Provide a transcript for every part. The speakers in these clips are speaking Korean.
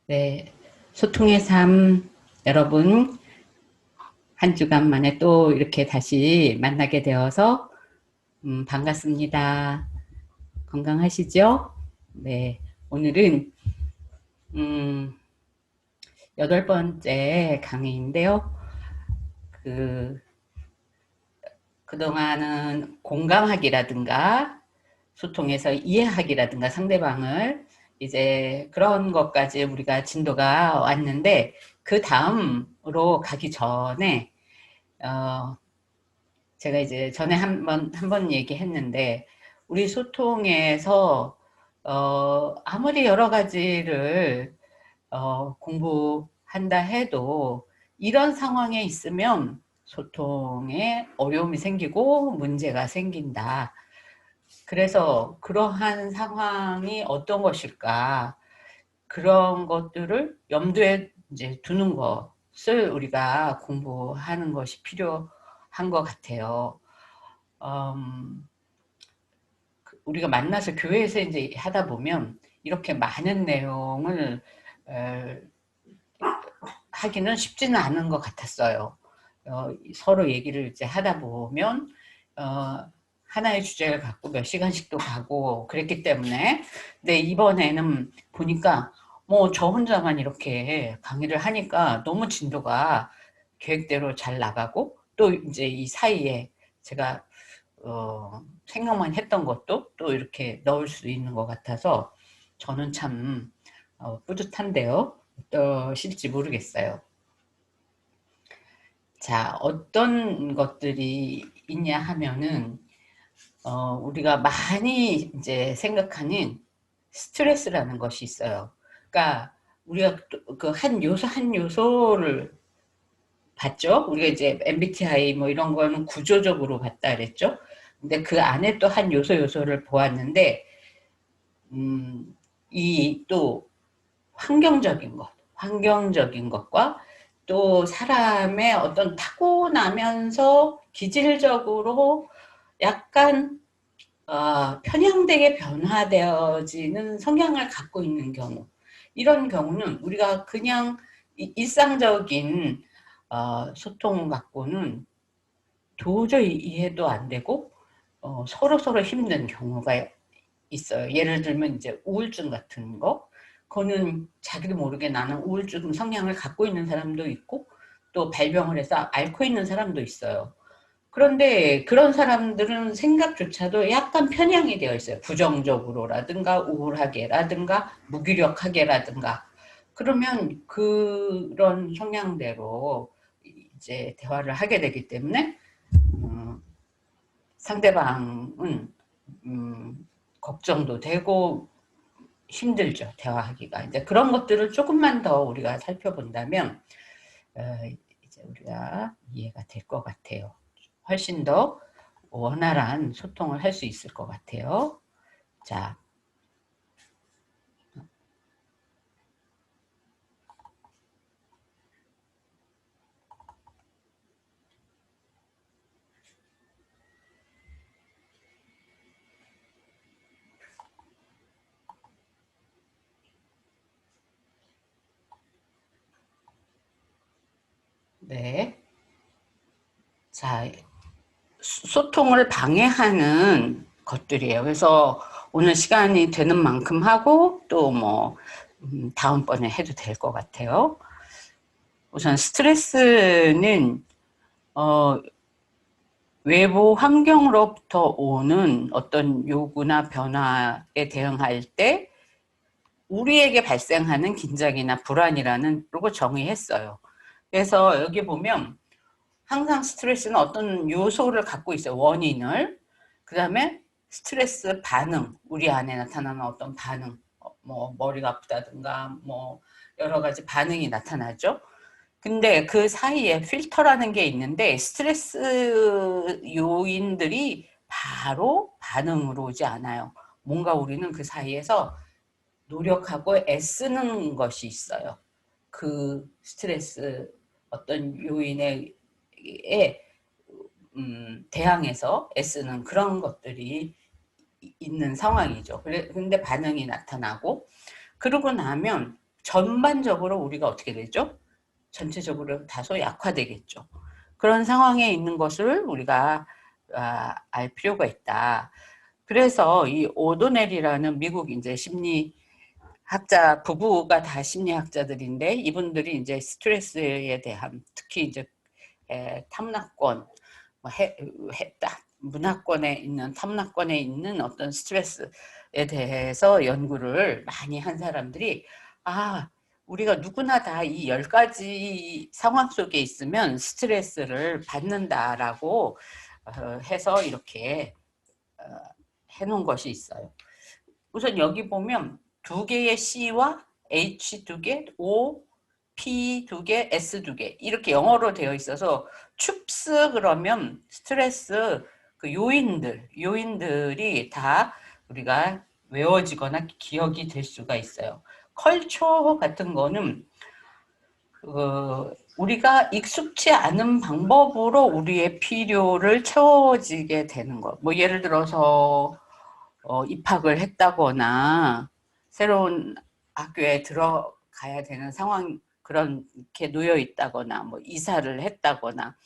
네, 소통의 삶 여러분 한 주간 만에 또 이렇게 다시 만나게 되어서 반갑습니다. 건강하시죠? 네, 오늘은 음, 8번째 강의인데요. 그 그동안은 공감하기라든가 소통에서 이해하기라든가 상대방을 이제 그런 것까지 우리가 진도가 왔는데 그 다음으로 가기 전에 제가 이제 전에 한 번 얘기했는데, 우리 소통에서, 아무리 여러 가지를, 공부한다 해도, 이런 상황에 있으면 소통에 어려움이 생기고 문제가 생긴다. 그래서 그러한 상황이 어떤 것일까? 그런 것들을 염두에 이제 두는 것을 우리가 공부하는 것이 필요한 것 같아요. 음, 우리가 만나서 교회에서 이제 하다 보면 이렇게 많은 내용을 에, 하기는 쉽지는 않은 것 같았어요. 서로 얘기를 이제 하다 보면 하나의 주제를 갖고 몇 시간씩도 가고 그랬기 때문에, 근데 이번에는 보니까 뭐 저 혼자만 이렇게 강의를 하니까 너무 진도가 계획대로 잘 나가고, 또 이제 이 사이에 제가 생각만 했던 것도 또 이렇게 넣을 수 있는 것 같아서 저는 참 뿌듯한데요. 어떠실지 모르겠어요. 자, 어떤 것들이 있냐 하면은, 우리가 많이 이제 생각하는 스트레스라는 것이 있어요. 그러니까 우리가 그 한 요소 한 요소를 봤죠? 우리가 이제 MBTI 뭐 이런 거는 구조적으로 봤다 그랬죠? 근데 그 안에 또 한 요소를 보았는데, 이 또 환경적인 것과 또 사람의 어떤 타고나면서 기질적으로 약간 편향되게 변화되어지는 성향을 갖고 있는 경우, 이런 경우는 우리가 그냥 일상적인 소통 갖고는 도저히 이해도 안 되고 서로 힘든 경우가 있어요. 예를 들면 이제 우울증 같은 거, 그거는 자기도 모르게 나는 우울증 성향을 갖고 있는 사람도 있고 또 발병을 해서 앓고 있는 사람도 있어요. 그런데 그런 사람들은 생각조차도 약간 편향이 되어 있어요. 부정적으로라든가 우울하게라든가 무기력하게라든가. 그러면 그런 성향대로 이제 대화를 하게 되기 때문에 상대방은 걱정도 되고 힘들죠, 대화하기가. 이제 그런 것들을 조금만 더 우리가 살펴본다면 어, 이제 우리가 이해가 될 것 같아요. 훨씬 더 원활한 소통을 할 수 있을 것 같아요. 자, 네. 자, 소통을 방해하는 것들이에요. 그래서 오늘 시간이 되는 만큼 하고 또 뭐 다음번에 해도 될 것 같아요. 우선 스트레스는 어, 외부 환경으로부터 오는 어떤 요구나 변화에 대응할 때 우리에게 발생하는 긴장이나 불안이라는 로 정의했어요. 그래서 여기 보면 항상 스트레스는 어떤 요소를 갖고 있어요. 원인을. 그 다음에 스트레스 반응, 우리 안에 나타나는 어떤 반응, 뭐 머리가 아프다든가 뭐 여러 가지 반응이 나타나죠. 근데 그 사이에 필터라는 게 있는데, 스트레스 요인들이 바로 반응으로 오지 않아요. 뭔가 우리는 그 사이에서 노력하고 애쓰는 것이 있어요. 그 스트레스 어떤 요인에 대항해서 애쓰는 그런 것들이 있는 상황이죠. 근데 반응이 나타나고, 그러고 나면 전반적으로 우리가 어떻게 되죠? 전체적으로 다소 약화되겠죠. 그런 상황에 있는 것을 우리가 알 필요가 있다. 그래서 이 오도넬이라는 미국 이제 심리학자 부부가 다 심리학자들인데 이분들이 이제 스트레스에 대한 특히 이제 탐락권, 문화권에 있는 탐락권에 있는 어떤 스트레스에 대해서 연구를 많이 한 사람들이 우리가 누구나 다 이 10가지 상황 속에 있으면 스트레스를 받는다라고 해서 이렇게 해놓은 것이 있어요. 우선 여기 보면 2개의 C와 H 2개, O, P 2개, S 2개 이렇게 영어로 되어 있어서 춥스 그러면 스트레스 그 요인들이 다 우리가 외워지거나 기억이 될 수가 있어요. 컬처 같은 거는 우리가 익숙치 않은 방법으로 우리의 필요를 채워지게 되는 것. 뭐 예를 들어서 입학을 했다거나 새로운 학교에 들어가야 되는 상황 그렇게 놓여 있다거나 뭐 이사를 했다거나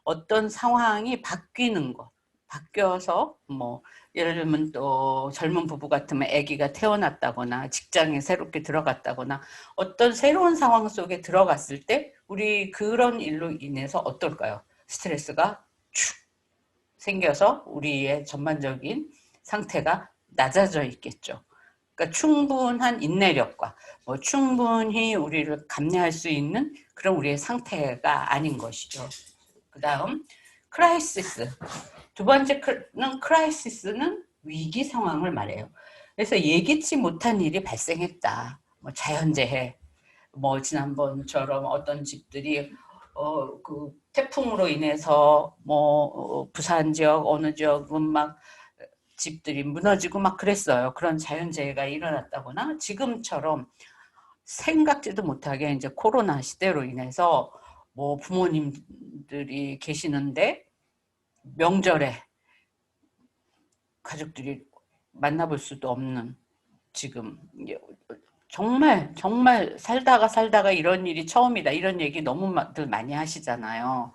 어떤 상황이 바뀌는 것 바뀌어서 뭐 예를 들면 또 젊은 부부 같으면 아기가 태어났다거나 직장에 새롭게 들어갔다거나 어떤 새로운 상황 속에 들어갔을 때 우리 그런 일로 인해서 어떨까요? 스트레스가 축 생겨서 우리의 전반적인 상태가 낮아져 있겠죠. 그러니까 충분한 인내력과 뭐 충분히 우리를 감내할 수 있는 그런 우리의 상태가 아닌 것이죠. 그 다음 크라이시스. 두 번째는 크라이시스는 위기 상황을 말해요. 그래서 예기치 못한 일이 발생했다. 뭐 자연재해, 뭐 지난번처럼 어떤 집들이 그 태풍으로 인해서 뭐 부산 지역 어느 지역은 막 집들이 무너지고 막 그랬어요. 그런 자연재해가 일어났다거나 지금처럼 생각지도 못하게 이제 코로나 시대로 인해서 뭐 부모님들이 계시는데 명절에 가족들이 만나볼 수도 없는 지금 정말 살다가 이런 일이 처음이다 이런 얘기 너무들 많이 하시잖아요.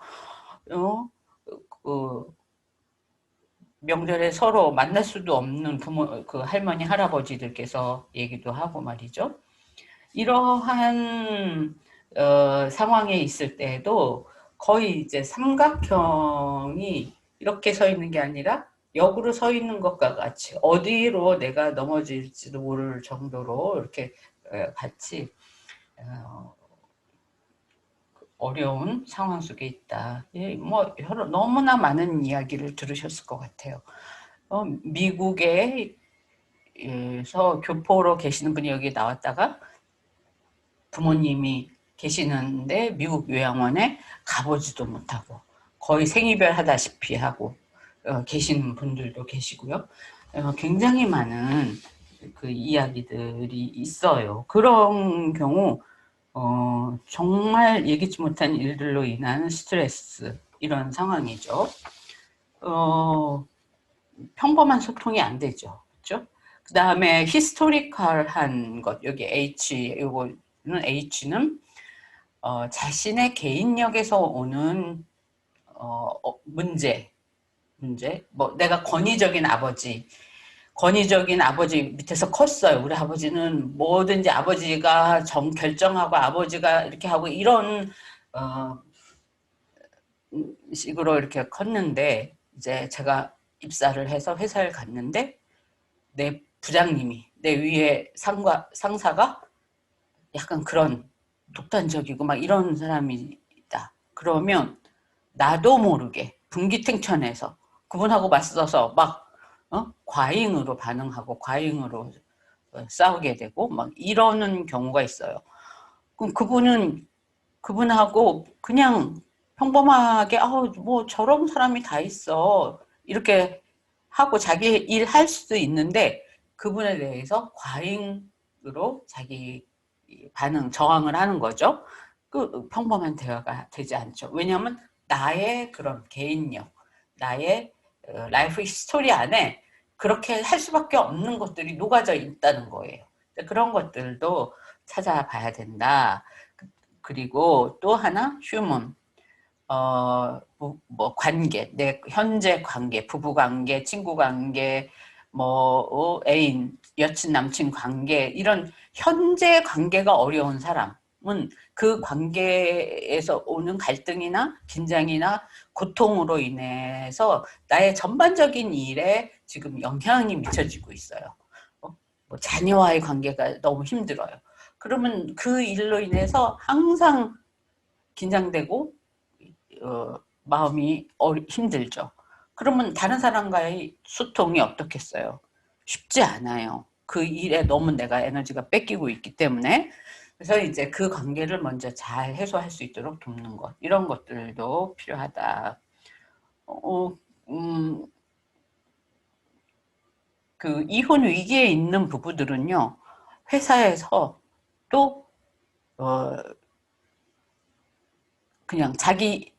명절에 서로 만날 수도 없는 부모 그 할머니 할아버지들께서 얘기도 하고 말이죠. 이러한 상황에 있을 때에도 거의 이제 삼각형이 이렇게 서 있는 게 아니라 역으로 서 있는 것과 같이 어디로 내가 넘어질지도 모를 정도로 이렇게 같이 어려운 상황 속에 있다. 뭐 너무나 많은 이야기를 들으셨을 것 같아요. 미국에서 교포로 계시는 분이 여기 나왔다가 부모님이 계시는데 미국 요양원에 가보지도 못하고 거의 생이별 하다시피 하고 계시는 분들도 계시고요. 굉장히 많은 그 이야기들이 있어요. 그런 경우 정말 예기치 못한 일들로 인한 스트레스 이런 상황이죠. 평범한 소통이 안 되죠. 그렇죠? 그 다음에 히스토리컬한 것 여기 요거는 H는 자신의 개인력에서 오는 문제 뭐 내가 권위적인 아버지 밑에서 컸어요. 우리 아버지는 뭐든지 아버지가 결정하고 아버지가 이렇게 하고 이런 식으로 이렇게 컸는데 이제 제가 입사를 해서 회사를 갔는데 내 부장님이 내 위에 상사가 약간 그런 독단적이고 막 이런 사람이다. 그러면 나도 모르게 분기탱천해서 그분하고 맞서서 막 과잉으로 반응하고 과잉으로 싸우게 되고 막 이러는 경우가 있어요. 그럼 그분하고 그냥 평범하게 뭐 저런 사람이 다 있어 이렇게 하고 자기 일 할 수도 있는데 그분에 대해서 과잉으로 자기 반응 저항을 하는 거죠. 그 평범한 대화가 되지 않죠. 왜냐하면 나의 그런 개인력, 나의 라이프 스토리 안에 그렇게 할 수밖에 없는 것들이 녹아져 있다는 거예요. 그런 것들도 찾아봐야 된다. 그리고 또 하나 휴먼, 뭐 관계, 내 현재 관계, 부부 관계, 친구 관계, 뭐 애인, 여친, 남친 관계, 이런 현재 관계가 어려운 사람은 그 관계에서 오는 갈등이나 긴장이나 고통으로 인해서 나의 전반적인 일에 지금 영향이 미쳐지고 있어요. 뭐 자녀와의 관계가 너무 힘들어요. 그러면 그 일로 인해서 항상 긴장되고 마음이 힘들죠. 그러면 다른 사람과의 소통이 어떻겠어요? 쉽지 않아요. 그 일에 너무 내가 에너지가 뺏기고 있기 때문에. 그래서 이제 그 관계를 먼저 잘 해소할 수 있도록 돕는 것, 이런 것들도 필요하다. 그 이혼 위기에 있는 부부들은요, 회사에서 또 그냥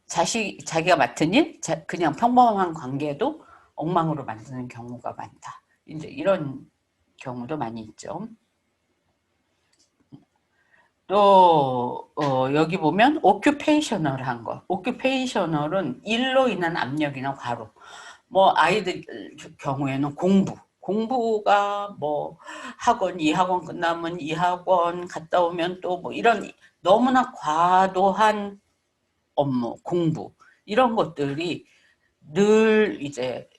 자기가 맡은 일, 그냥 평범한 관계도 엉망으로 만드는 경우가 많다. 이제 이런 경우도 많이 있죠. 또 여기 보면 오큐페이셔널한 거. 오큐페이셔널은 일로 인한 압력이나 과로. 뭐 아이들 경우에는 공부가 뭐 학원, 이 학원 끝나면 이 학원 갔다 오면 또 뭐 이런 너무나 과도한 업무, 공부, 이런 것들이 늘 이제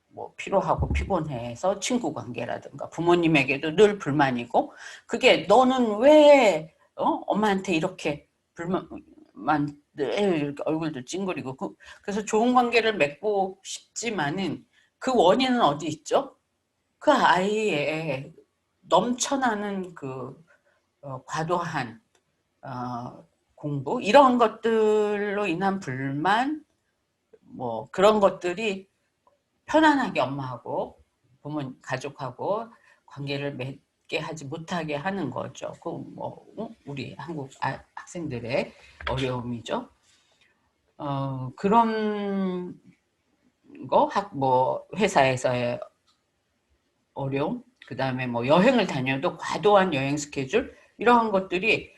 뭐 피로하고 피곤해서 친구 관계라든가 부모님에게도 늘 불만이고, 그게 너는 왜 엄마한테 이렇게 불만 이렇게 얼굴도 찡그리고, 그래서 좋은 관계를 맺고 싶지만은 그 원인은 어디 있죠? 그 아이의 넘쳐나는 그 과도한 공부, 이런 것들로 인한 불만, 뭐 그런 것들이 편안하게 엄마하고 가족하고 관계를 맺게 하지 못하게 하는 거죠. 그 뭐 우리 한국 학생들의 어려움이죠. 그런 거, 뭐 회사에서의 어려움, 그 다음에 뭐 여행을 다녀도 과도한 여행 스케줄, 이러한 것들이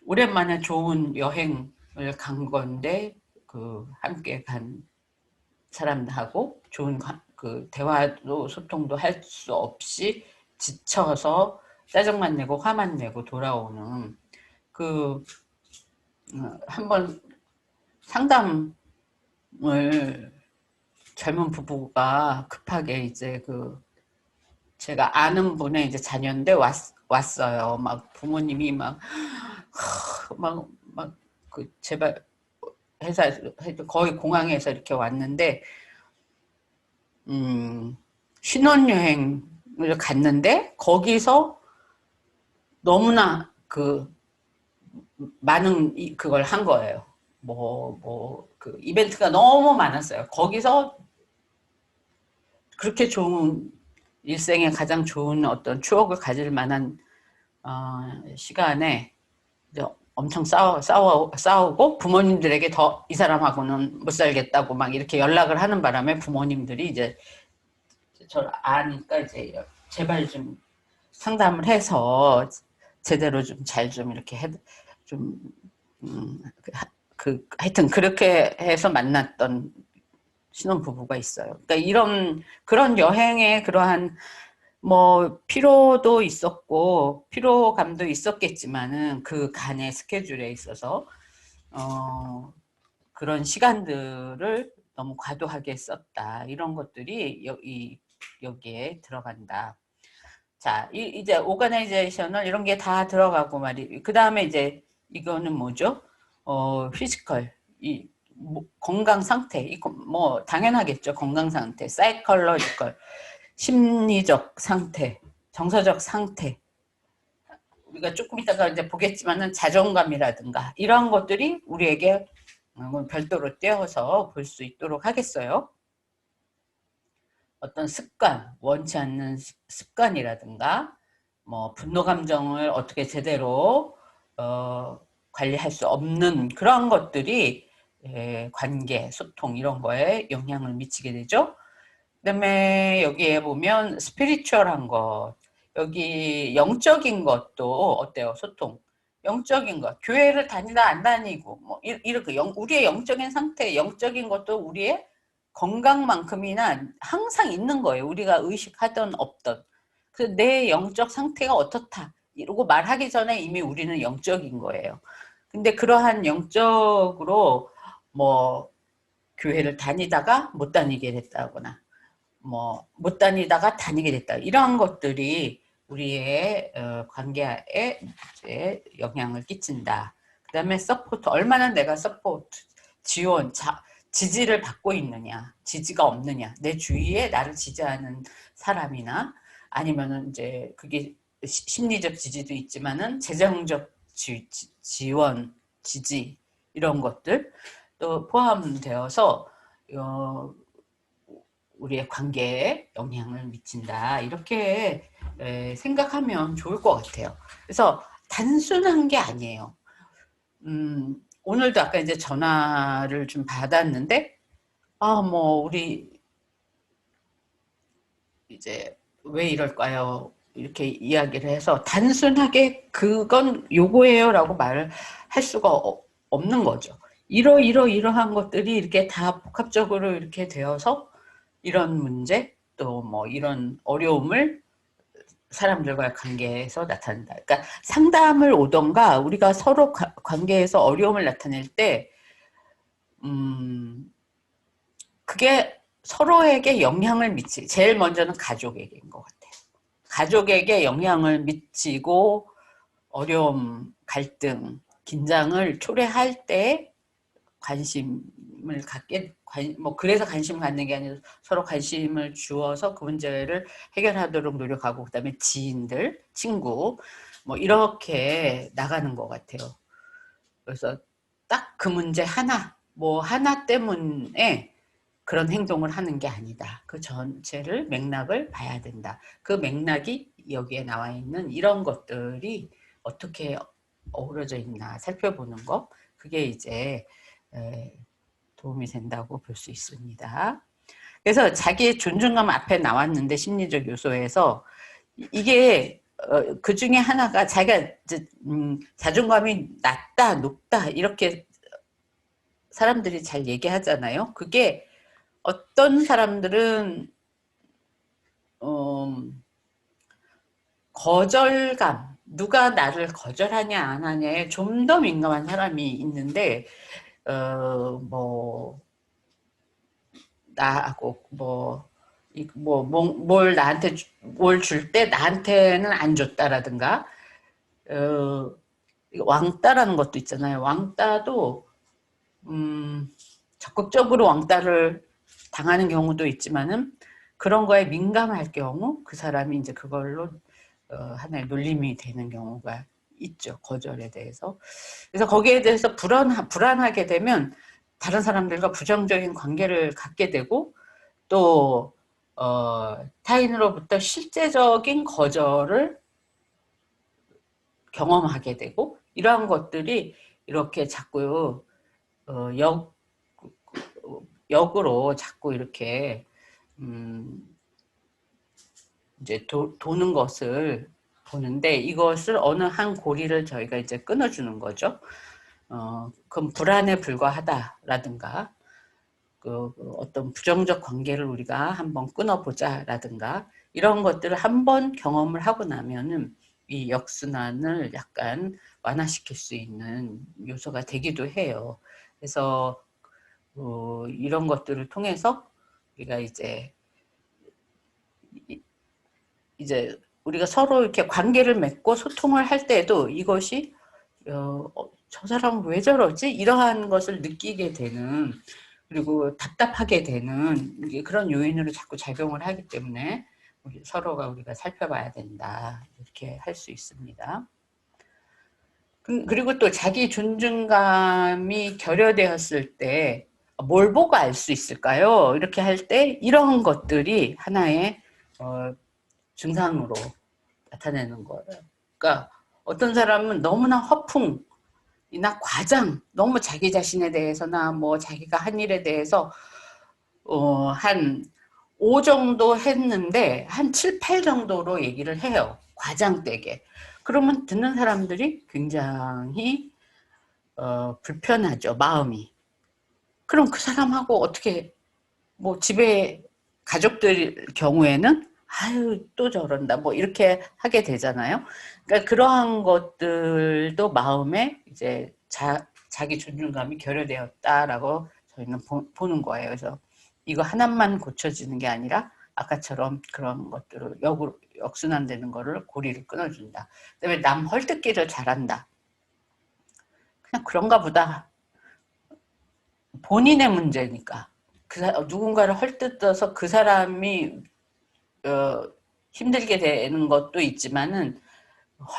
오랜만에 좋은 여행을 간 건데 그 함께 간 사람하고 좋은 그 대화도 소통도 할 수 없이 지쳐서 짜증만 내고 화만 내고 돌아오는, 그 한번 상담을 젊은 부부가 급하게 이제 그 제가 아는 분의 이제 자녀인데 왔어요. 막 부모님이 그 제발 회사에서 거의 공항에서 이렇게 왔는데 신혼여행을 갔는데 거기서 너무나 그 많은 그걸 한 거예요. 그 이벤트가 너무 많았어요. 거기서 그렇게 좋은 일생에 가장 좋은 어떤 추억을 가질 만한 시간에 엄청 싸우고 부모님들에게 더 이 사람하고는 못 살겠다고 막 이렇게 연락을 하는 바람에 부모님들이 이제 저를 아니까 이제 제발 좀 상담을 해서 제대로 좀 잘 좀 이렇게 좀 하여튼 그렇게 해서 만났던 신혼부부가 있어요. 그러니까 그런 여행에 그러한 뭐 피로도 있었고 피로감도 있었겠지만은 그 간의 스케줄에 있어서 그런 시간들을 너무 과도하게 썼다, 이런 것들이 여기에 들어간다. 자, 이제 오가나이제이션을 이런 게 다 들어가고 그 다음에 이제 이거는 뭐죠? 피지컬, 건강 상태, 뭐 당연하겠죠. 건강 상태, 사이컬러지컬, 심리적 상태, 정서적 상태. 우리가 조금 이따가 이제 보겠지만은 자존감이라든가 이런 것들이 우리에게 별도로 떼어서 볼 수 있도록 하겠어요. 어떤 습관, 원치 않는 습관이라든가 뭐 분노 감정을 어떻게 제대로 관리할 수 없는 그런 것들이 관계, 소통, 이런 거에 영향을 미치게 되죠. 그다음에 여기에 보면 스피리추얼한 것, 여기 영적인 것도 어때요? 소통. 영적인 것. 교회를 다니다 안 다니고 뭐 이렇게 우리의 영적인 상태, 영적인 것도 우리의 건강만큼이나 항상 있는 거예요. 우리가 의식하던 없던. 그래서 내 영적 상태가 어떻다. 이러고 말하기 전에 이미 우리는 영적인 거예요. 근데 그러한 영적으로 뭐 교회를 다니다가 못 다니게 됐다거나 뭐 못 다니다가 다니게 됐다. 이러한 것들이 우리의 관계에 이제 영향을 끼친다. 그 다음에 서포트. 얼마나 내가 서포트, 지원, 지지를 받고 있느냐, 지지가 없느냐. 내 주위에 나를 지지하는 사람이나 아니면은 이제 그게 심리적 지지도 있지만은 재정적 지원, 지지 이런 것들 또 포함되어서 우리의 관계에 영향을 미친다. 이렇게 생각하면 좋을 것 같아요. 그래서 단순한 게 아니에요. 오늘도 아까 이제 전화를 좀 받았는데, 뭐, 우리, 이제, 왜 이럴까요? 이렇게 이야기를 해서 단순하게 그건 요거예요 라고 말을 할 수가 없는 거죠. 이러한 것들이 이렇게 다 복합적으로 이렇게 되어서 이런 문제, 또 뭐 이런 어려움을 사람들과의 관계에서 나타낸다. 그러니까 상담을 오던가 우리가 서로 관계에서 어려움을 나타낼 때, 그게 서로에게 영향을 제일 먼저는 가족에게인 것 같아요. 가족에게 영향을 미치고 어려움, 갈등, 긴장을 초래할 때 관심을 갖게, 뭐 그래서 관심을 갖는 게 아니라 서로 관심을 주어서 그 문제를 해결하도록 노력하고, 그다음에 지인들, 친구 뭐 이렇게 나가는 것 같아요. 그래서 딱 그 문제 하나, 뭐 하나 때문에 그런 행동을 하는 게 아니다. 그 전체를 맥락을 봐야 된다. 그 맥락이 여기에 나와 있는 이런 것들이 어떻게 어우러져 있나 살펴보는 거, 그게 이제 도움이 된다고 볼 수 있습니다. 그래서 자기의 존중감 앞에 나왔는데, 심리적 요소에서 이게 그 중에 하나가 자기가 자존감이 낮다, 높다 이렇게 사람들이 잘 얘기하잖아요. 그게 어떤 사람들은 거절감, 누가 나를 거절하냐 안 하냐에 좀 더 민감한 사람이 있는데, 뭐 나하고 뭘 나한테 뭘 줄 때 나한테는 안 줬다라든가, 왕따라는 것도 있잖아요. 왕따도 적극적으로 왕따를 당하는 경우도 있지만은 그런 거에 민감할 경우 그 사람이 이제 그걸로 하나의 놀림이 되는 경우가 있죠. 거절에 대해서. 그래서 거기에 대해서 불안하게 되면 다른 사람들과 부정적인 관계를 갖게 되고, 또 타인으로부터 실제적인 거절을 경험하게 되고, 이러한 것들이 이렇게 자꾸 역으로 자꾸 이렇게 이제 도는 것을 보는데, 이것을 어느 한 고리를 저희가 이제 끊어주는 거죠. 그럼 불안에 불과하다라든가, 그 어떤 부정적 관계를 우리가 한번 끊어보자라든가, 이런 것들을 한번 경험을 하고 나면은 이 역순환을 약간 완화시킬 수 있는 요소가 되기도 해요. 그래서 이런 것들을 통해서 우리가 이제 우리가 서로 이렇게 관계를 맺고 소통을 할 때에도 이것이 저 사람은 왜 저러지? 이러한 것을 느끼게 되는, 그리고 답답하게 되는 그런 요인으로 자꾸 작용을 하기 때문에 우리가 살펴봐야 된다. 이렇게 할 수 있습니다. 그리고 또 자기 존중감이 결여되었을 때 뭘 보고 알 수 있을까요? 이렇게 할 때 이런 것들이 하나의 증상으로 나타내는 거예요. 그러니까 어떤 사람은 너무나 허풍이나 과장, 너무 자기 자신에 대해서나 뭐 자기가 한 일에 대해서 한 5 정도 했는데 한 7, 8 정도로 얘기를 해요. 과장되게. 그러면 듣는 사람들이 굉장히 불편하죠. 마음이. 그럼 그 사람하고 어떻게 뭐 집에 가족들 경우에는 아유 또 저런다 뭐 이렇게 하게 되잖아요. 그러니까 그러한 것들도 마음에 이제 자기 존중감이 결여되었다라고 저희는 보는 거예요. 그래서 이거 하나만 고쳐지는 게 아니라 아까처럼 그런 것들을 역순환되는 거를 고리를 끊어준다. 그다음에 남 헐뜯기를 잘한다. 그냥 그런가 보다. 본인의 문제니까. 누군가를 헐뜯어서 그 사람이 힘들게 되는 것도 있지만은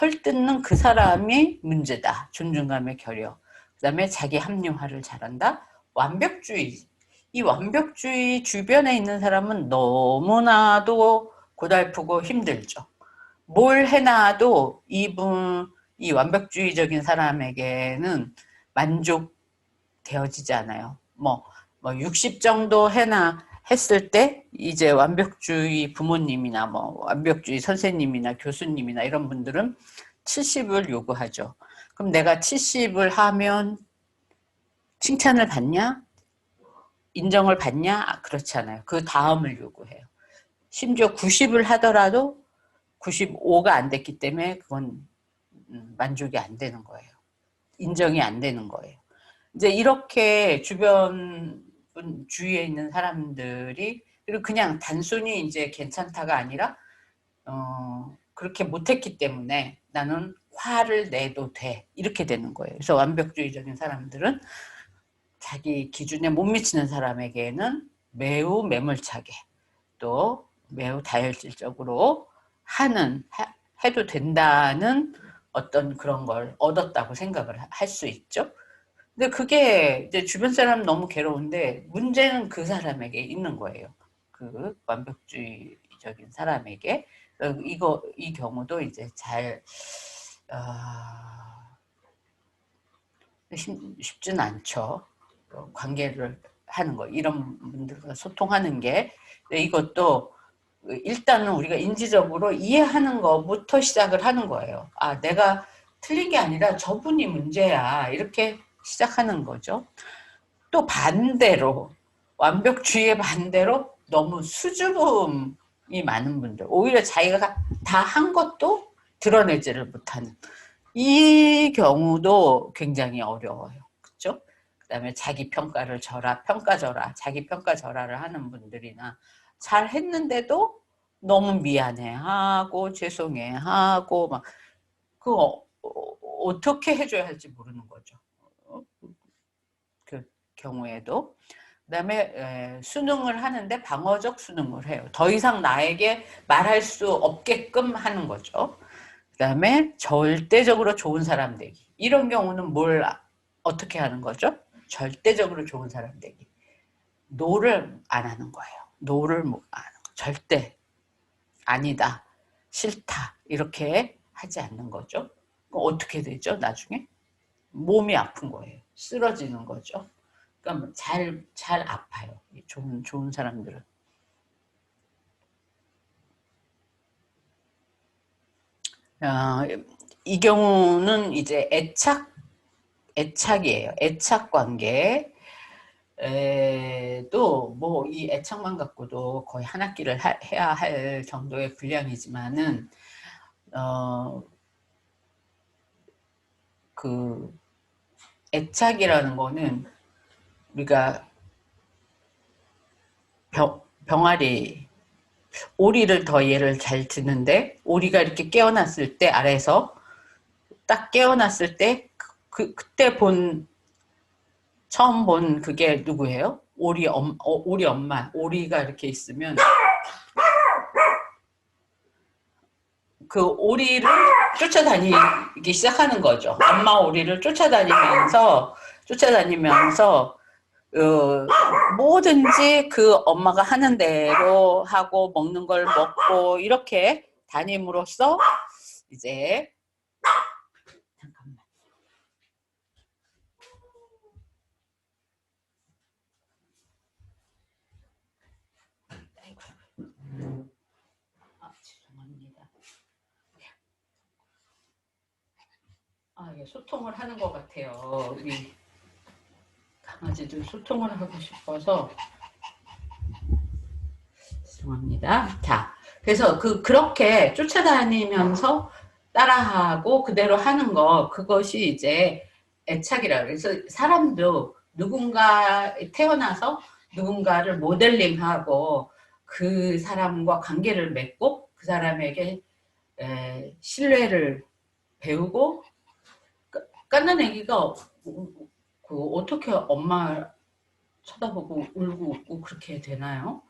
헐뜯는 그 사람이 문제다. 존중감의 결여. 그다음에 자기 합리화를 잘한다. 완벽주의. 이 완벽주의 주변에 있는 사람은 너무나도 고달프고 힘들죠. 뭘 해놔도 이 완벽주의적인 사람에게는 만족되어지지 않아요. 뭐 60 정도 했을 때 이제 완벽주의 부모님이나 뭐 완벽주의 선생님이나 교수님이나 이런 분들은 70을 요구하죠. 그럼 내가 70을 하면 칭찬을 받냐? 인정을 받냐? 그렇지 않아요. 그 다음을 요구해요. 심지어 90을 하더라도 95가 안 됐기 때문에 그건 만족이 안 되는 거예요. 인정이 안 되는 거예요. 이제 이렇게 주위에 있는 사람들이 그리고 그냥 단순히 이제 괜찮다가 아니라 그렇게 못했기 때문에 나는 화를 내도 돼 이렇게 되는 거예요. 그래서 완벽주의적인 사람들은 자기 기준에 못 미치는 사람에게는 매우 매몰차게 또 매우 다혈질적으로 해도 된다는 어떤 그런 걸 얻었다고 생각을 할 수 있죠. 근데 그게 이제 주변 사람 너무 괴로운데 문제는 그 사람에게 있는 거예요. 그 완벽주의적인 사람에게 이 경우도 이제 잘 쉽지는 않죠. 관계를 하는 거 이런 분들과 소통하는 게 이것도 일단은 우리가 인지적으로 이해하는 것부터 시작을 하는 거예요. 아, 내가 틀린 게 아니라 저분이 문제야. 이렇게 시작하는 거죠. 또 반대로 완벽주의의 반대로 너무 수줍음이 많은 분들 오히려 자기가 다 한 것도 드러내지를 못하는 이 경우도 굉장히 어려워요. 그렇죠? 그다음에 자기 평가를 평가절하 자기 평가절하를 하는 분들이나 잘 했는데도 너무 미안해하고 죄송해하고 막 그거 어떻게 해줘야 할지 모르는 거죠. 그 경우에도 그다음에 수능을 하는데 방어적 수능을 해요. 더 이상 나에게 말할 수 없게끔 하는 거죠. 그다음에 절대적으로 좋은 사람 되기. 이런 경우는 어떻게 하는 거죠? 절대적으로 좋은 사람 되기. 노를 안 하는 거예요. 노를 안 하는 거. 절대 아니다. 싫다. 이렇게 하지 않는 거죠. 그럼 어떻게 되죠? 나중에 몸이 아픈 거예요. 쓰러지는 거죠. 그러니까 잘 아파요. 좋은 사람들은. 이 경우는 이제 애착이에요. 애착 관계. 또 뭐 이 애착만 갖고도 거의 한 학기를 해야 할 정도의 분량이지만은 그 애착이라는 거는 우리가 병아리 오리를 더 예를 잘 드는데 오리가 이렇게 깨어났을 때 아래서 딱 깨어났을 때 그때 처음 본 그게 누구예요? 오리 엄마. 오리가 이렇게 있으면 그 오리를 쫓아다니기 시작하는 거죠. 엄마 오리를 쫓아다니면서 뭐든지 그 엄마가 하는 대로 하고 먹는 걸 먹고 이렇게 다님으로써 이제 잠깐만. 예, 소통을 하는 것 같아요. 우리 강아지들 소통을 하고 싶어서 죄송합니다. 자, 그래서 그렇게 쫓아다니면서 따라하고 그대로 하는 거, 그것이 이제 애착이라. 그래서 사람도 누군가 태어나서 누군가를 모델링하고 그 사람과 관계를 맺고 그 사람에게 신뢰를 배우고, 깐난 애기가 어떻게 엄마 쳐다보고 울고 웃고 그렇게 되나요?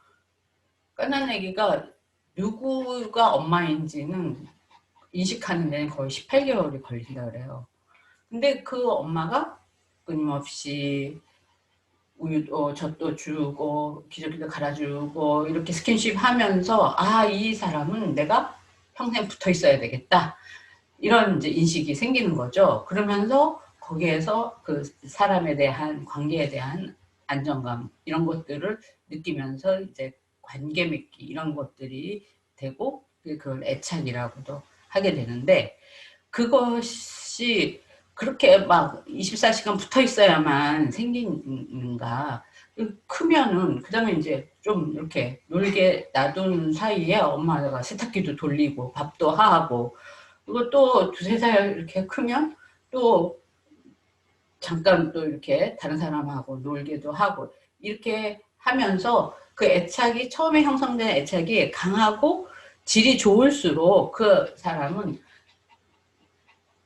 깐난 애기가 누구가 엄마인지는 인식하는 데는 거의 18개월이 걸린다 그래요. 근데 그 엄마가 끊임없이 우유, 젖도 주고 기저귀도 갈아주고 이렇게 스킨십 하면서, 이 사람은 내가 평생 붙어 있어야 되겠다, 이런 이제 인식이 생기는 거죠. 그러면서 거기에서 그 사람에 대한, 관계에 대한 안정감, 이런 것들을 느끼면서 이제 관계 맺기, 이런 것들이 되고, 그걸 애착이라고도 하게 되는데, 그것이 그렇게 막 24시간 붙어 있어야만 생기는가. 크면은 그 다음에 이제 좀 이렇게 놀게 놔둔 사이에 엄마가 세탁기도 돌리고 밥도 하고, 그리고 또 두세 살 이렇게 크면 또 잠깐 또 이렇게 다른 사람하고 놀기도 하고, 이렇게 하면서 그 애착이, 처음에 형성된 애착이 강하고 질이 좋을수록 그 사람은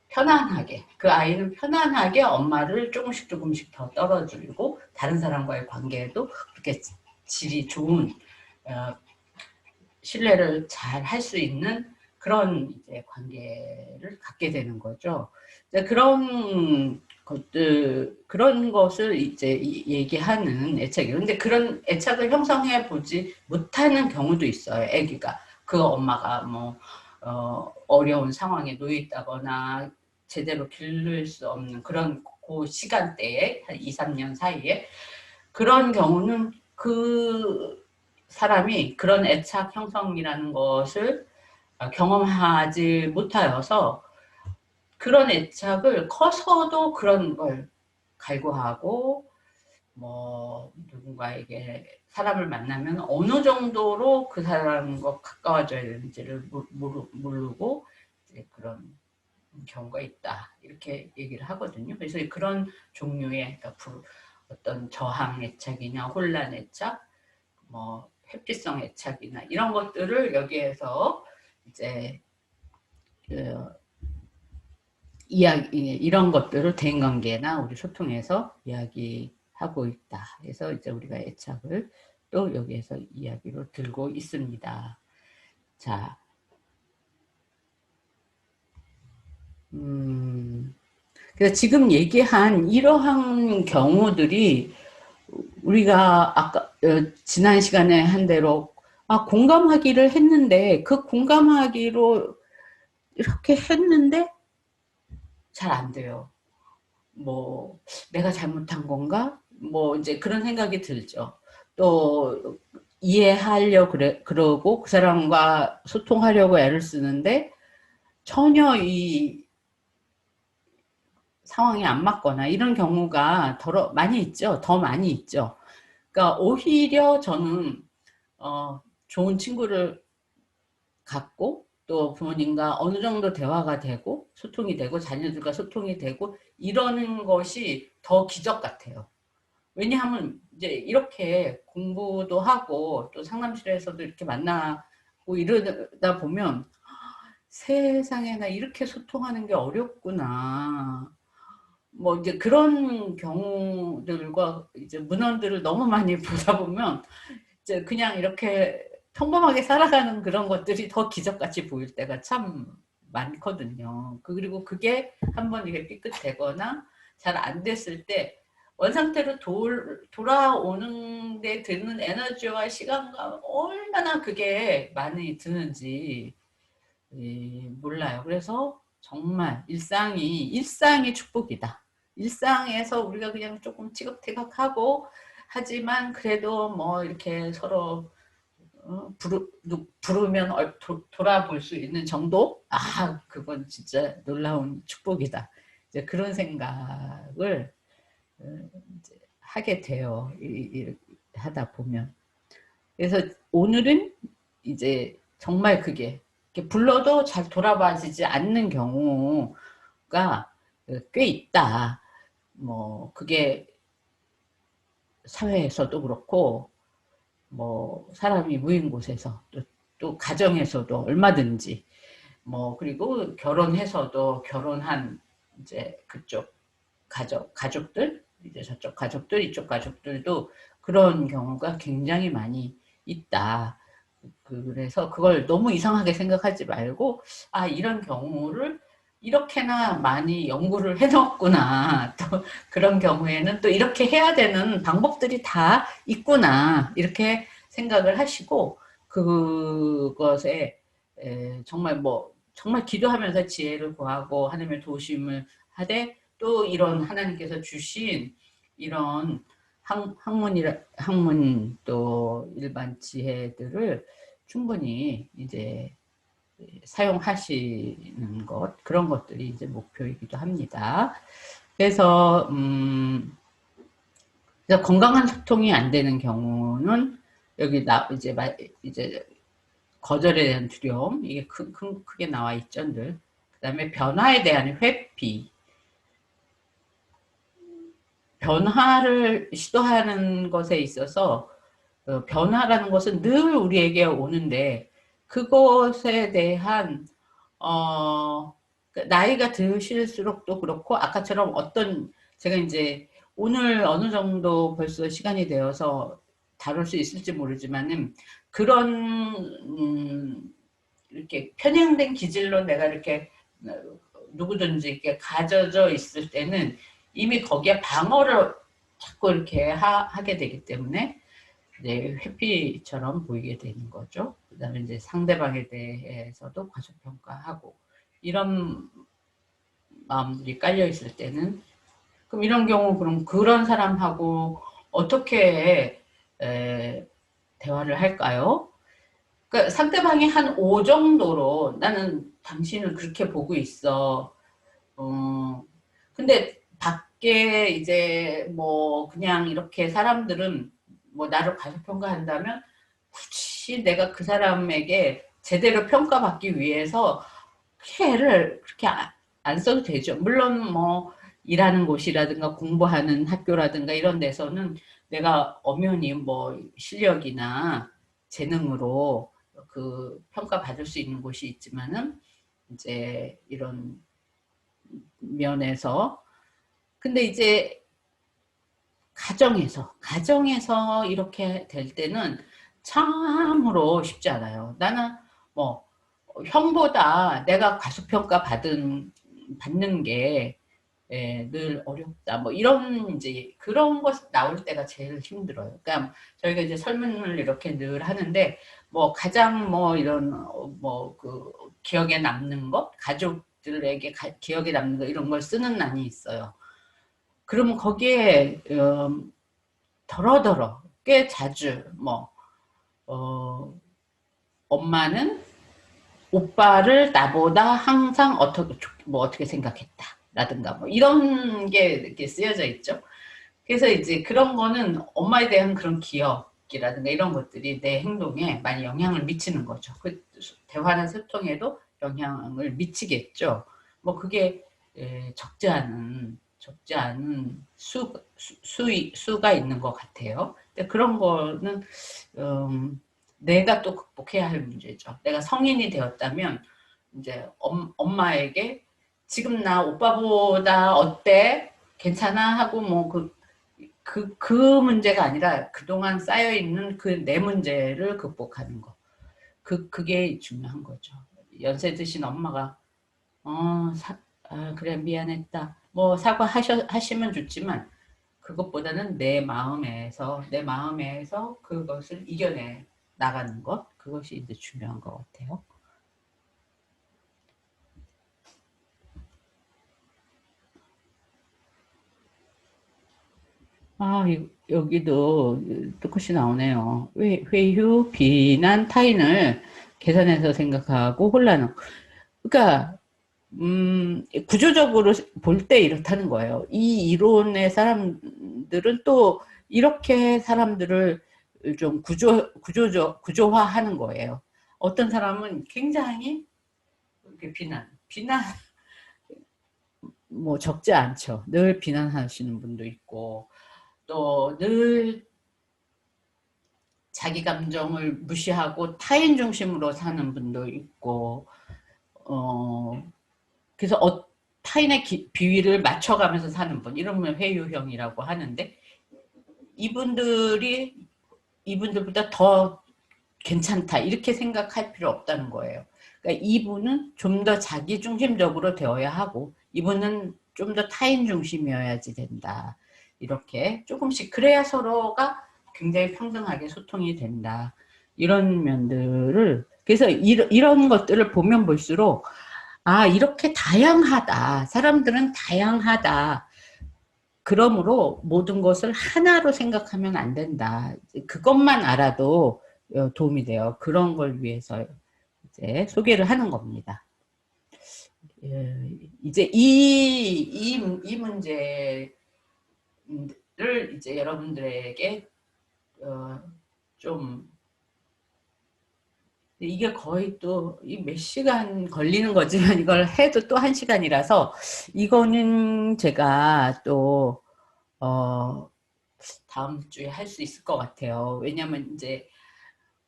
편안하게, 그 아이는 편안하게 엄마를 조금씩 조금씩 더 떨어뜨리고 다른 사람과의 관계에도 그렇게 질이 좋은, 어, 신뢰를 잘 할 수 있는 그런 이제 관계를 갖게 되는 거죠. 그런 것들, 그런 것을 이제 얘기하는 애착이에요. 근데 그런 애착을 형성해 보지 못하는 경우도 있어요. 아기가 그 엄마가 뭐 어려운 상황에 놓여 있다거나 제대로 기를 수 없는 그런 그 시간대에 한 2, 3년 사이에, 그런 경우는 그 사람이 그런 애착 형성이라는 것을 경험하지 못하여서 그런 애착을 커서도 그런 걸 갈구하고, 뭐 누군가에게 사람을 만나면 어느 정도로 그 사람과 가까워져야 되는지를 모르고 이제 그런 경우가 있다, 이렇게 얘기를 하거든요. 그래서 그런 종류의, 그러니까 어떤 저항 애착이나 혼란 애착, 뭐 회피성 애착이나 이런 것들을 여기에서 이제 그 이야기, 이런 것들을 대인관계나 우리 소통에서 이야기하고 있다. 그래서 이제 우리가 애착을 또 여기에서 이야기로 들고 있습니다. 자, 그래서 지금 얘기한 이러한 경우들이 우리가 아까 지난 시간에 한 대로 공감하기를 했는데, 그 공감하기로 이렇게 했는데 잘 안 돼요. 뭐 내가 잘못한 건가? 뭐 이제 그런 생각이 들죠. 또 이해하려 그러고 그 사람과 소통하려고 애를 쓰는데 전혀 이 상황이 안 맞거나 이런 경우가 많이 있죠. 더 많이 있죠. 그러니까 오히려 저는 좋은 친구를 갖고 또 부모님과 어느 정도 대화가 되고 소통이 되고 자녀들과 소통이 되고 이러는 것이 더 기적 같아요. 왜냐하면 이제 이렇게 공부도 하고 또 상담실에서도 이렇게 만나고 이러다 보면 세상에, 나 이렇게 소통하는 게 어렵구나. 뭐 이제 그런 경우들과 이제 문헌들을 너무 많이 보다 보면 이제 그냥 이렇게 평범하게 살아가는 그런 것들이 더 기적같이 보일 때가 참 많거든요. 그리고 그게 한번 이렇게 삐끗되거나 잘 안 됐을 때 원상태로 돌아오는 데 드는 에너지와 시간과 얼마나 그게 많이 드는지 몰라요. 그래서 정말 일상이 축복이다. 일상에서 우리가 그냥 조금 티격태격하고 하지만 그래도 뭐 이렇게 서로 부르면 돌아볼 수 있는 정도? 그건 진짜 놀라운 축복이다. 이제 그런 생각을 이제 하게 돼요. 하다 보면. 그래서 오늘은 이제 정말 그게 불러도 잘 돌아봐지지 않는 경우가 꽤 있다. 뭐 그게 사회에서도 그렇고 뭐 사람이 모인 곳에서 또 가정에서도 얼마든지 뭐 그리고 결혼해서도 결혼한 이제 그쪽 가족들 이제 저쪽 가족들 이쪽 가족들도 그런 경우가 굉장히 많이 있다. 그래서 그걸 너무 이상하게 생각하지 말고 아 이런 경우를 이렇게나 많이 연구를 해놓았구나. 또 그런 경우에는 또 이렇게 해야 되는 방법들이 다 있구나. 이렇게 생각을 하시고 그것에 정말 뭐 정말 기도하면서 지혜를 구하고 하나님의 도우심을 하되 또 이런 하나님께서 주신 이런 학문 또 일반 지혜들을 충분히 이제 사용하시는 것 그런 것들이 이제 목표이기도 합니다. 그래서 건강한 소통이 안 되는 경우는 여기 이제 거절에 대한 두려움 이게 크게 나와 있죠. 늘. 그다음에 변화에 대한 회피. 변화를 시도하는 것에 있어서 변화라는 것은 늘 우리에게 오는데 그것에 대한 나이가 드실수록 또 그렇고 아까처럼 어떤 제가 이제 오늘 어느 정도 벌써 시간이 되어서 다룰 수 있을지 모르지만은 그런 이렇게 편향된 기질로 내가 이렇게 누구든지 이렇게 가져져 있을 때는 이미 거기에 방어를 자꾸 이렇게 하게 되기 때문에 이제 회피처럼 보이게 되는 거죠. 그다음에 이제 상대방에 대해서도 과소평가하고 이런 마음들이 깔려 있을 때는 그럼 이런 경우 그럼 그런 사람하고 어떻게 대화를 할까요? 그러니까 상대방이 한 5 정도로 나는 당신을 그렇게 보고 있어. 근데 밖에 이제 뭐 그냥 이렇게 사람들은 뭐 나를 과소평가한다면 굳이 내가 그 사람에게 제대로 평가받기 위해서 애를 그렇게 안 써도 되죠. 물론 뭐 일하는 곳이라든가 공부하는 학교라든가 이런 데서는 내가 엄연히 뭐 실력이나 재능으로 그 평가받을 수 있는 곳이 있지만은 이제 이런 면에서 근데 이제 가정에서 이렇게 될 때는 참으로 쉽지 않아요. 나는 뭐 형보다 내가 과소평가 받는 게 늘 어렵다. 뭐 이런 이제 그런 것 나올 때가 제일 힘들어요. 그러니까 저희가 이제 설문을 이렇게 늘 하는데 뭐 가장 뭐 이런 뭐 그 기억에 남는 것, 가족들에게 기억에 남는 것 이런 걸 쓰는 난이 있어요. 그러면 거기에 더러더러 꽤 자주 뭐 엄마는 오빠를 나보다 항상 어떻게 생각했다 라든가 뭐 이런 게 이렇게 쓰여져 있죠. 그래서 이제 그런 거는 엄마에 대한 그런 기억이라든가 이런 것들이 내 행동에 많이 영향을 미치는 거죠. 그 대화나 소통에도 영향을 미치겠죠. 뭐 그게 적지 않은 수가 있는 것 같아요. 근데 그런 거는 내가 또 극복해야 할 문제죠. 내가 성인이 되었다면 이제 엄마에게 지금 나 오빠보다 어때? 괜찮아? 하고 뭐 그 문제가 아니라 그동안 쌓여있는 그 내 문제를 극복하는 거. 그게 중요한 거죠. 연세 드신 엄마가 그래 미안했다. 뭐 사과하시면 좋지만 그것보다는 내 마음에서 그것을 이겨내 나가는 것 그것이 이제 중요한 것 같아요. 여기도 똑같이 나오네요. 회유, 비난, 타인을 계산해서 생각하고 혼란을. 그러니까 구조적으로 볼 때 이렇다는 거예요. 이 이론의 사람들은 또 이렇게 사람들을 좀 구조화하는 거예요. 어떤 사람은 굉장히 이렇게 비난 뭐 적지 않죠. 늘 비난하시는 분도 있고, 또 늘 자기 감정을 무시하고 타인 중심으로 사는 분도 있고, 그래서 타인의 비위를 맞춰가면서 사는 분, 이러면 회유형이라고 하는데, 이분들보다 더 괜찮다 이렇게 생각할 필요 없다는 거예요. 그러니까 이분은 좀 더 자기 중심적으로 되어야 하고, 이분은 좀 더 타인 중심이어야지 된다. 이렇게 조금씩 그래야 서로가 굉장히 평등하게 소통이 된다. 이런 면들을, 그래서 이런 것들을 보면 볼수록 아, 이렇게 다양하다. 사람들은 다양하다. 그러므로 모든 것을 하나로 생각하면 안 된다. 그것만 알아도 도움이 돼요. 그런 걸 위해서 이제 소개를 하는 겁니다. 이제 이 문제를 이제 여러분들에게 좀, 이게 거의 또 몇 시간 걸리는 거지만 이걸 해도 또 1시간이라서 이거는 제가 또 다음 주에 할 수 있을 것 같아요. 왜냐면 이제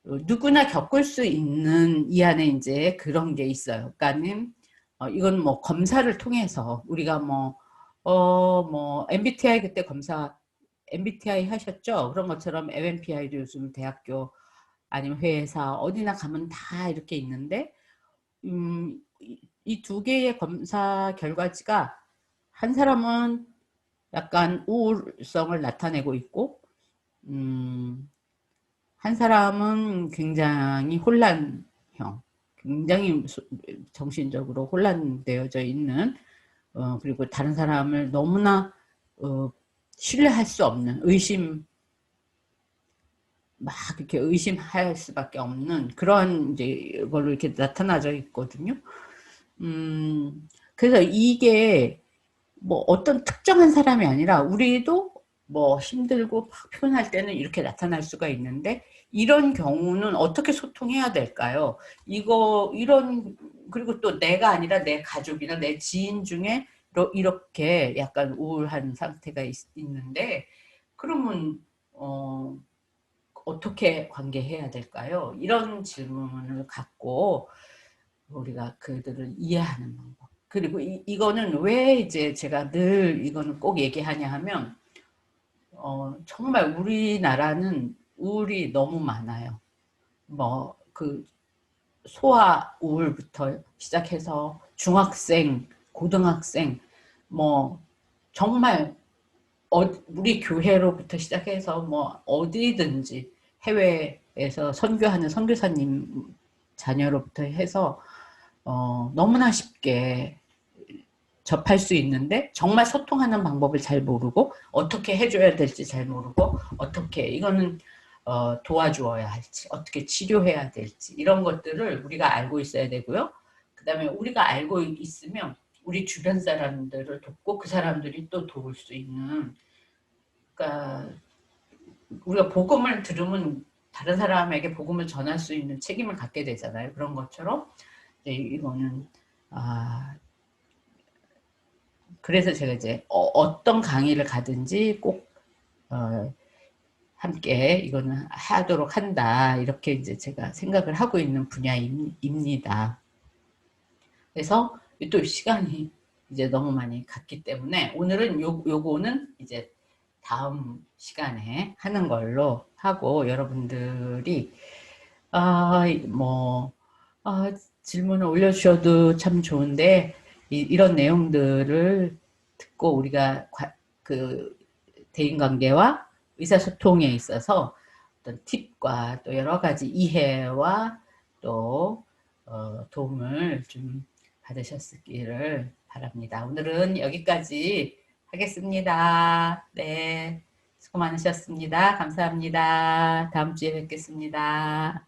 누구나 겪을 수 있는 이 안에 이제 그런 게 있어요. 그러니까는 이건 뭐 검사를 통해서 우리가 뭐 MBTI 그때 검사 MBTI 하셨죠? 그런 것처럼 MMPI도 요즘 대학교 아니면 회사 어디나 가면 다 이렇게 있는데 이 두 개의 검사 결과지가 한 사람은 약간 우울성을 나타내고 있고 한 사람은 굉장히 혼란형, 굉장히 정신적으로 혼란되어져 있는, 그리고 다른 사람을 너무나 신뢰할 수 없는 막 이렇게 의심할 수밖에 없는 그런 이제 걸로 이렇게 나타나져 있거든요. 그래서 이게 뭐 어떤 특정한 사람이 아니라 우리도 뭐 힘들고 표현할 때는 이렇게 나타날 수가 있는데 이런 경우는 어떻게 소통해야 될까요? 그리고 또 내가 아니라 내 가족이나 내 지인 중에 이렇게 약간 우울한 상태가 있는데 그러면 어떻게 관계해야 될까요? 이런 질문을 갖고 우리가 그들을 이해하는 방법. 그리고 이거는 왜 이제 제가 늘 이거는 꼭 얘기하냐 하면, 정말 우리나라는 우울이 너무 많아요. 소아 우울부터 시작해서 중학생, 고등학생, 뭐, 정말, 우리 교회로부터 시작해서 뭐, 어디든지 해외에서 선교하는 선교사님 자녀로부터 해서 너무나 쉽게 접할 수 있는데 정말 소통하는 방법을 잘 모르고 어떻게 해줘야 될지 잘 모르고 어떻게 이거는 도와주어야 할지 어떻게 치료해야 될지 이런 것들을 우리가 알고 있어야 되고요. 그 다음에 우리가 알고 있으면 우리 주변 사람들을 돕고 그 사람들이 또 도울 수 있는, 그러니까 우리가 복음을 들으면 다른 사람에게 복음을 전할 수 있는 책임을 갖게 되잖아요. 그런 것처럼 이거는 그래서 제가 이제 어떤 강의를 가든지 꼭 함께 이거는 하도록 한다 이렇게 이제 제가 생각을 하고 있는 분야입니다. 그래서 또 시간이 이제 너무 많이 갔기 때문에 오늘은 요거는 이제 다음 시간에 하는 걸로 하고 여러분들이 뭐 질문을 올려주셔도 참 좋은데 이런 내용들을 듣고 우리가 그 대인관계와 의사소통에 있어서 어떤 팁과 또 여러 가지 이해와 또 도움을 좀 받으셨기를 바랍니다. 오늘은 여기까지 하겠습니다. 네, 수고 많으셨습니다. 감사합니다. 다음 주에 뵙겠습니다.